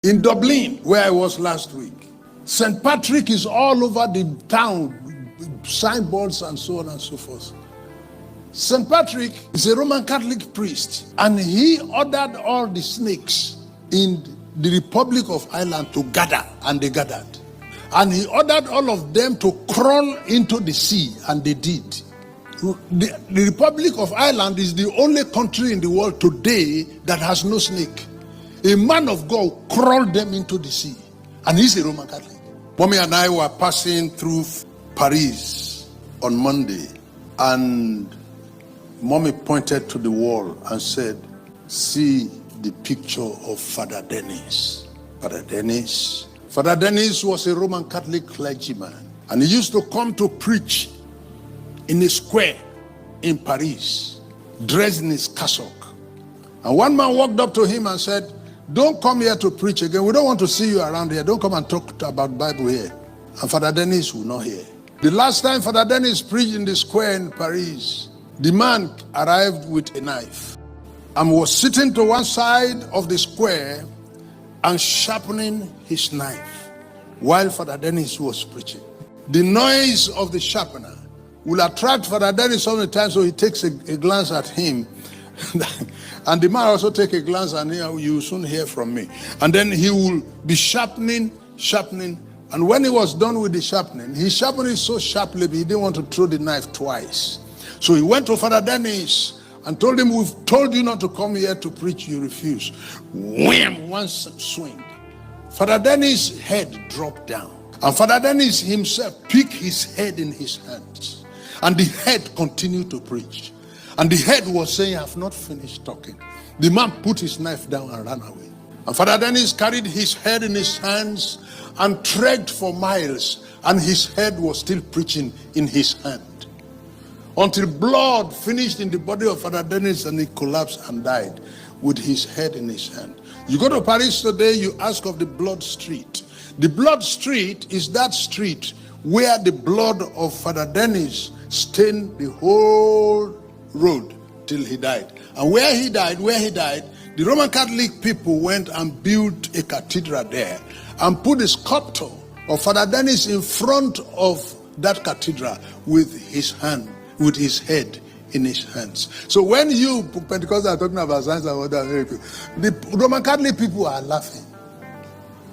In Dublin, where I was last week, St. Patrick is all over the town, signboards and so on and so forth. St. Patrick is a Roman Catholic priest, and he ordered all the snakes in the Republic of Ireland to gather, and they gathered. And he ordered all of them to crawl into the sea, and they did. The Republic of Ireland is the only country in the world today that has no snake. A man of God crawled them into the sea, and he's a Roman Catholic. Mommy and I were passing through Paris on Monday, and Mommy pointed to the wall and said, "See the picture of Father Dennis." Father Dennis. Father Dennis was a Roman Catholic clergyman, and he used to come to preach in a square in Paris, dressed in his cassock. And one man walked up to him and said, "Don't come here to preach again. We don't want to see you around here. Don't come and talk about Bible here." And Father Dennis would not hear. The last time Father Dennis preached in the square in Paris, the man arrived with a knife and was sitting to one side of the square and sharpening his knife while Father Dennis was preaching. The noise of the sharpener will attract Father Dennis so many times, so he takes a glance at him. And the man also take a glance, and you will soon hear from me. And then he will be sharpening. And when he was done with the sharpening, he sharpened it so sharply, he didn't want to throw the knife twice. So he went to Father Dennis and told him, "We've told you not to come here to preach, you refuse." Wham! One swing. Father Dennis' head dropped down. And Father Dennis himself picked his head in his hands. And the head continued to preach. And the head was saying, "I've not finished talking." The man put his knife down and ran away. And Father Dennis carried his head in his hands and trekked for miles. And his head was still preaching in his hand, until blood finished in the body of Father Dennis, and he collapsed and died with his head in his hand. You go to Paris today, you ask of the blood street. The blood street is that street where the blood of Father Dennis stained the whole road till he died. And where he died, the Roman Catholic people went and built a cathedral there and put a sculpture of Father Dennis in front of that cathedral with his hand, with his head in his hands. So when you Pentecostals are talking about signs and wonders, the Roman Catholic people are laughing.